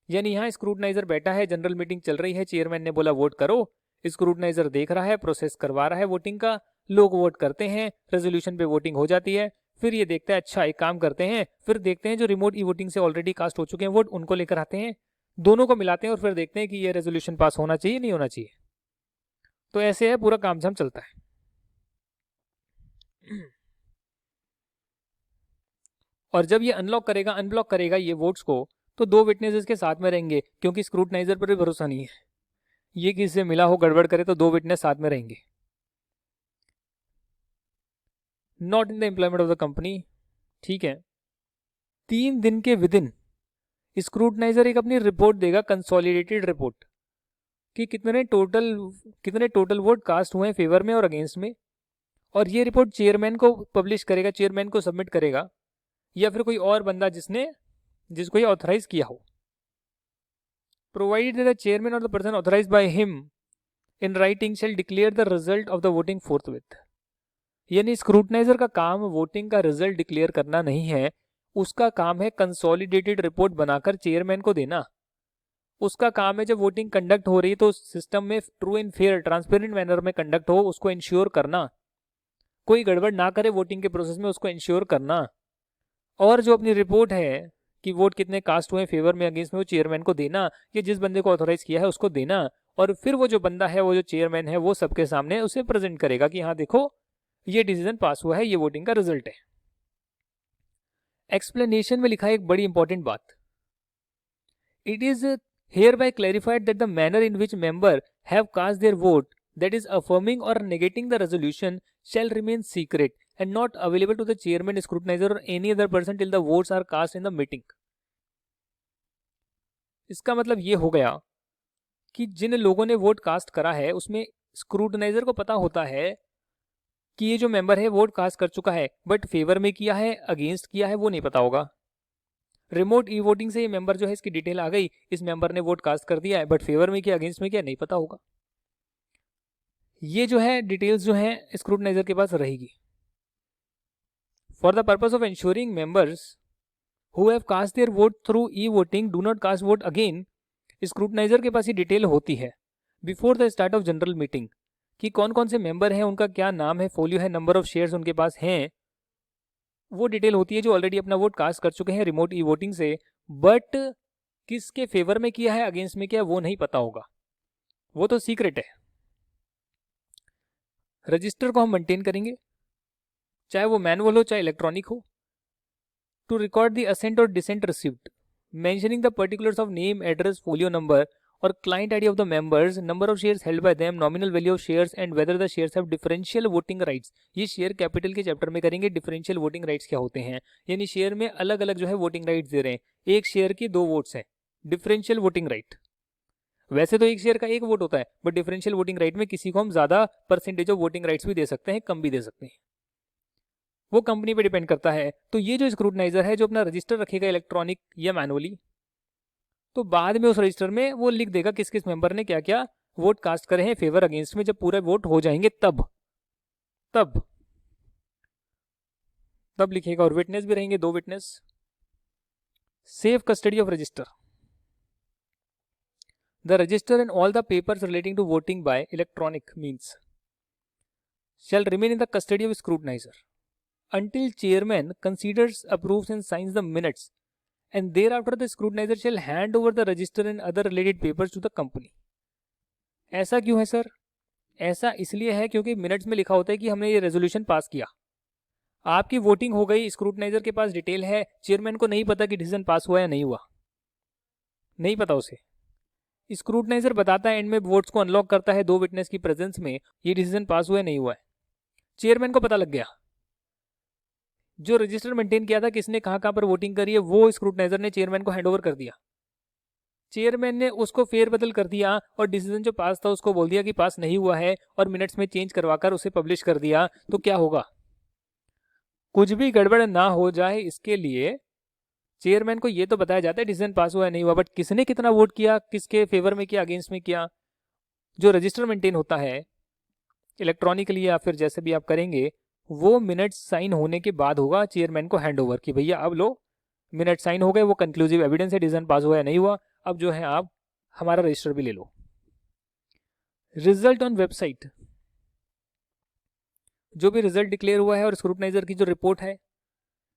यानी यहाँ स्क्रूटनाइजर बैठा है, जनरल मीटिंग चल रही है, चेयरमैन ने बोला वोट करो, स्क्रूटनाइजर देख रहा है, प्रोसेस करवा रहा है वोटिंग का, लोग वोट करते हैं, रेजोल्यूशन पे वोटिंग हो जाती है, फिर ये देखता है अच्छा एक काम करते हैं, फिर देखते हैं जो रिमोट ई वोटिंग से ऑलरेडी कास्ट हो चुके हैं वोट, उनको लेकर आते हैं, दोनों को मिलाते हैं और फिर देखते हैं कि ये रेजोल्यूशन पास होना चाहिए नहीं होना चाहिए। तो ऐसे है पूरा काम झाम चलता है। और जब ये अनब्लॉक करेगा ये वोट्स को, तो 2 विटनेसेस के साथ में रहेंगे, क्योंकि स्क्रूटनाइजर पर भी भरोसा नहीं है, ये किसी से मिला हो गड़बड़ करे तो 2 विटनेस साथ में रहेंगे। Not in the employment of the company, ठीक है। 3 दिन के विदिन स्क्रूटनाइजर एक अपनी रिपोर्ट देगा, कंसोलिडेटेड रिपोर्ट, कि कितने टोटल वोट कास्ट हुए हैं फेवर में और अगेंस्ट में, और ये रिपोर्ट चेयरमैन को पब्लिश करेगा, चेयरमैन को सबमिट करेगा, या फिर कोई और बंदा जिसको ये ऑथराइज किया हो। प्रोवाइडेड द चेयरमैन और the person authorised by him in writing shall declare the result of the voting forthwith. यानी स्क्रूटनाइजर का काम वोटिंग का रिजल्ट डिक्लेयर करना नहीं है, उसका काम है कंसोलिडेटेड रिपोर्ट बनाकर चेयरमैन को देना। उसका काम है जब वोटिंग कंडक्ट हो रही है तो सिस्टम में true and fair transparent manner में कंडक्ट हो, उसको इंश्योर करना, कोई गड़बड़ ना करे वोटिंग के प्रोसेस में, उसको इंश्योर करना, और जो अपनी रिपोर्ट है कि वोट कितने कास्ट हुए फेवर में अगेंस्ट में, वो चेयरमैन को देना, या जिस बंदे को ऑथोराइज किया है उसको देना, और फिर वो जो बंदा है, वो जो चेयरमैन है, वो सबके सामने उसे प्रेजेंट करेगा कि हाँ देखो ये डिसीजन पास हुआ है, ये वोटिंग का रिजल्ट है। एक्सप्लेनेशन में लिखा है एक बड़ी इंपॉर्टेंट बात, it is hereby clarified that the manner in which member have cast their vote, that is affirming or negating the resolution, shall remain secret and not available to the chairman, scrutinizer or any other person till the votes are cast in the meeting। इसका मतलब ये हो गया कि जिन लोगों ने vote cast करा है उसमें स्क्रूटनाइजर को पता होता है कि ये जो मेंबर है वोट कास्ट कर चुका है, बट फेवर में किया है अगेंस्ट किया है वो नहीं पता होगा। रिमोट ई वोटिंग से ये मेंबर जो है इसकी डिटेल आ गई, इस मेंबर ने वोट कास्ट कर दिया है, बट फेवर में किया अगेंस्ट में किया नहीं पता होगा। ये जो है डिटेल्स जो है स्क्रूटनाइजर के पास रहेगी। For the purpose of ensuring members who have cast their vote through e voting do not cast vote again. Scrutiniser के पास ये डिटेल होती है before the start of general meeting कि कौन कौन से मेंबर हैं, उनका क्या नाम है, फोलियो है, नंबर ऑफ शेयर्स उनके पास हैं, वो डिटेल होती है जो ऑलरेडी अपना वोट कास्ट कर चुके हैं रिमोट ई वोटिंग से, बट किसके फेवर में किया है, अगेंस्ट में किया है, वो नहीं पता होगा, वो तो सीक्रेट है। रजिस्टर को हम मेंटेन करेंगे, चाहे वो मैनुअल हो चाहे इलेक्ट्रॉनिक हो, टू रिकॉर्ड द असेंट और dissent received, mentioning the particulars of name, address, folio number और client ID of the members, number of shares held by them, nominal value of shares and whether the shares have differential voting rights. ये share capital के chapter में करेंगे, differential voting rights क्या होते हैं, यानी share में अलग अलग जो है वोटिंग राइट्स दे रहे हैं, एक शेयर की 2 वोट्स हैं, डिफरेंशियल वोटिंग राइट। वैसे तो एक शेयर का 1 वोट होता है, बट डिफरेंशियल वोटिंग राइट में किसी को हम ज्यादा परसेंटेज ऑफ वोटिंग राइट्स भी दे सकते हैं, कम भी दे सकते हैं, वो कंपनी पे डिपेंड करता है। तो ये जो स्क्रूटनाइजर है जो अपना रजिस्टर रखेगा इलेक्ट्रॉनिक या मैनुअली, तो बाद में उस रजिस्टर में वो लिख देगा किस किस मेंबर ने क्या क्या वोट कास्ट करे हैं फेवर अगेंस्ट में। जब पूरे वोट हो जाएंगे तब तब तब लिखेगा, और विटनेस भी रहेंगे 2 witness. Safe custody of register, the register and all the papers relating to voting by electronic means shall remain in the custody of scrutinizer until chairman considers, approves and signs the minutes, and thereafter the scrutinizer shall hand over the register and other related papers to the company। ऐसा क्यों है sir? ऐसा इसलिए है क्योंकि minutes में लिखा होता है कि हमने ये रेजोल्यूशन पास किया, आपकी वोटिंग हो गई, स्क्रूटनाइजर के पास डिटेल है, चेयरमैन को नहीं पता कि डिसीजन पास हुआ या नहीं हुआ, नहीं पता उसे। स्क्रूटनाइजर बताता है, एंड में वोट्स को अनलॉक करता है 2 विटनेस की प्रेजेंस में, ये डिसीजन पास हुआ या नहीं हुआ है। चेयरमैन को पता लग गया, जो रजिस्टर मेंटेन किया था किसने कहां कहां पर वोटिंग करी है, वो स्क्रूटनाइजर ने चेयरमैन को हैंडओवर कर दिया। चेयरमैन ने उसको फेरबदल कर दिया और डिसीजन जो पास था उसको बोल दिया कि पास नहीं हुआ है, और मिनट्स में चेंज करवाकर उसे पब्लिश कर दिया। तो क्या होगा, कुछ भी गड़बड़ ना हो जाए इसके लिए चेयरमैन को ये तो बताया जाता है डिसीजन पास हुआ है नहीं हुआ, बट किसने कितना वोट किया, किसके फेवर में किया, अगेंस्ट में किया, जो रजिस्टर मेंटेन होता है इलेक्ट्रॉनिकली या फिर जैसे भी आप करेंगे, वो मिनट्स साइन होने के बाद होगा चेयरमैन को हैंडओवर कि भैया अब लो, मिनट साइन हो गए, वो कंक्लूसिव एविडेंस है, डिसीजन पास हुआ या नहीं हुआ, अब जो है आप हमारा रजिस्टर भी ले लो। रिजल्ट ऑन वेबसाइट, जो भी रिजल्ट डिक्लेयर हुआ है और स्क्रूटनाइजर की जो रिपोर्ट है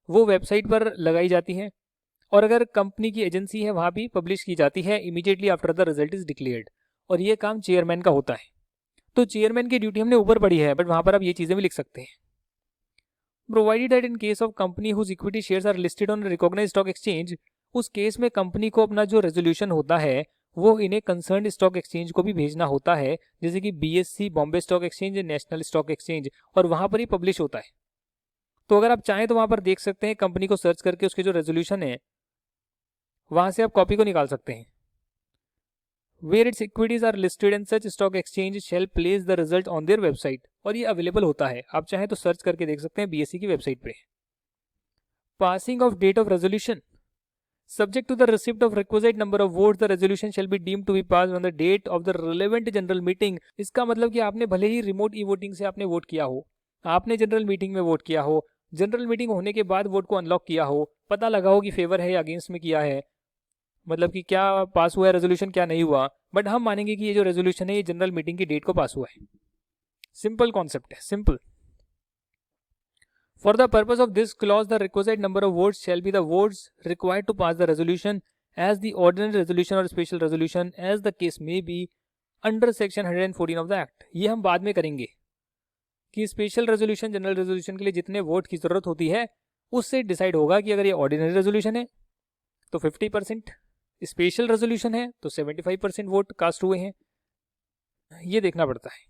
वो वेबसाइट पर लगाई जाती है, और अगर कंपनी की एजेंसी है वहां भी पब्लिश की जाती है immediately after the result is declared, और ये काम चेयरमैन का होता है। तो चेयरमैन की ड्यूटी हमने ऊपर पढ़ी है, बट वहां पर आप ये चीजें भी लिख सकते हैं। Provided that in case of company whose equity shares are listed on recognised stock exchange, उस केस में कंपनी को अपना जो रेजोल्यूशन होता है वो इन्हें कंसर्न स्टॉक एक्सचेंज को भी भेजना होता है, जैसे कि BSE Bombay stock exchange, national stock exchange, और वहां पर ही पब्लिश होता है। तो अगर आप चाहें तो वहां पर देख सकते हैं, कंपनी को सर्च करके उसके जो रेजोल्यूशन है वहां से आप कॉपी को निकाल सकते हैं। Where its equities are listed and such stock exchange shall place the result on their website, और ये अवेलेबल होता है, आप चाहें तो सर्च करके देख सकते हैं BSE की वेबसाइट पे। Passing of date of resolution, subject to the receipt of requisite number of votes the resolution shall be deemed to be passed on the date of the relevant general meeting। इसका मतलब कि आपने भले ही remote e voting से आपने vote किया हो, आपने जनरल मीटिंग में वोट किया हो, जनरल मीटिंग होने के बाद वोट को अनलॉक किया हो, पता लगा हो कि फेवर है या अगेंस्ट में किया है, मतलब कि क्या पास हुआ है रेजोल्यूशन क्या नहीं हुआ, बट हम मानेंगे कि ये जो रेजोल्यूशन है ये जनरल मीटिंग की डेट को पास हुआ है। सिंपल कॉन्सेप्ट है, simple. For the purpose of this clause, the requisite number of votes shall be the votes required to pass the resolution as the ordinary resolution or special resolution as the case may be under section 114 of the act। ये हम बाद में करेंगे कि special resolution general resolution के लिए जितने vote की जरूरत होती है उससे डिसाइड होगा कि अगर ये ऑर्डिनरी रेजोल्यूशन है तो 50%, स्पेशल रेजोल्यूशन है तो 75% वोट कास्ट हुए हैं, ये देखना पड़ता है।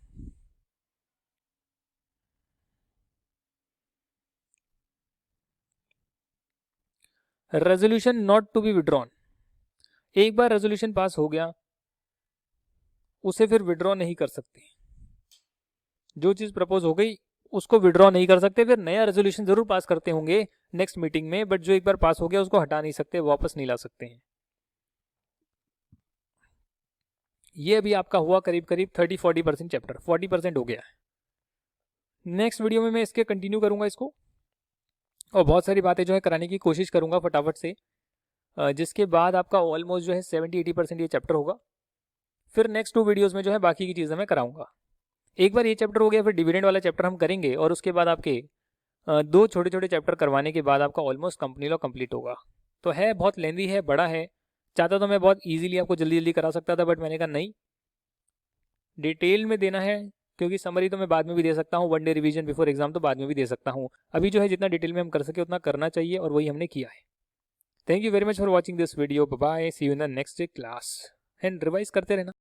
Resolution not to be withdrawn, एक बार रेजोल्यूशन पास हो गया उसे फिर विड्रॉ नहीं कर सकते, जो चीज प्रपोज हो गई उसको विड्रॉ नहीं कर सकते, फिर नया रेजोल्यूशन जरूर पास करते होंगे नेक्स्ट मीटिंग में, बट जो एक बार पास हो गया उसको हटा नहीं सकते, वापस नहीं ला सकते हैं। ये अभी आपका हुआ करीब करीब 30-40% चैप्टर, 40% हो गया है। नेक्स्ट वीडियो में मैं इसके कंटिन्यू करूंगा इसको, और बहुत सारी बातें जो है कराने की कोशिश करूँगा फटाफट से, जिसके बाद आपका ऑलमोस्ट जो है 70-80% ये चैप्टर होगा। फिर नेक्स्ट 2 वीडियोज़ में जो है बाकी की चीज़ें मैं कराऊँगा। एक बार ये चैप्टर हो गया, फिर डिविडेंड वाला चैप्टर हम करेंगे और उसके बाद आपके 2 छोटे-छोटे चैप्टर करवाने के बाद आपका ऑलमोस्ट कंपनी लॉ कंप्लीट होगा। तो है बहुत लेंदी है, बड़ा है। चाहता तो मैं बहुत ईज़िली आपको जल्दी-जल्दी करा सकता था, बट मैंने कहा नहीं, डिटेल में देना है, क्योंकि समरी तो मैं बाद में भी दे सकता हूँ, 1 डे रिवीजन बिफोर एग्जाम तो बाद में भी दे सकता हूँ। अभी जो है जितना डिटेल में हम कर सके उतना करना चाहिए, और वही हमने किया है। Thank you very much for watching this video. Bye, see you in the next class, and revise करते रहना।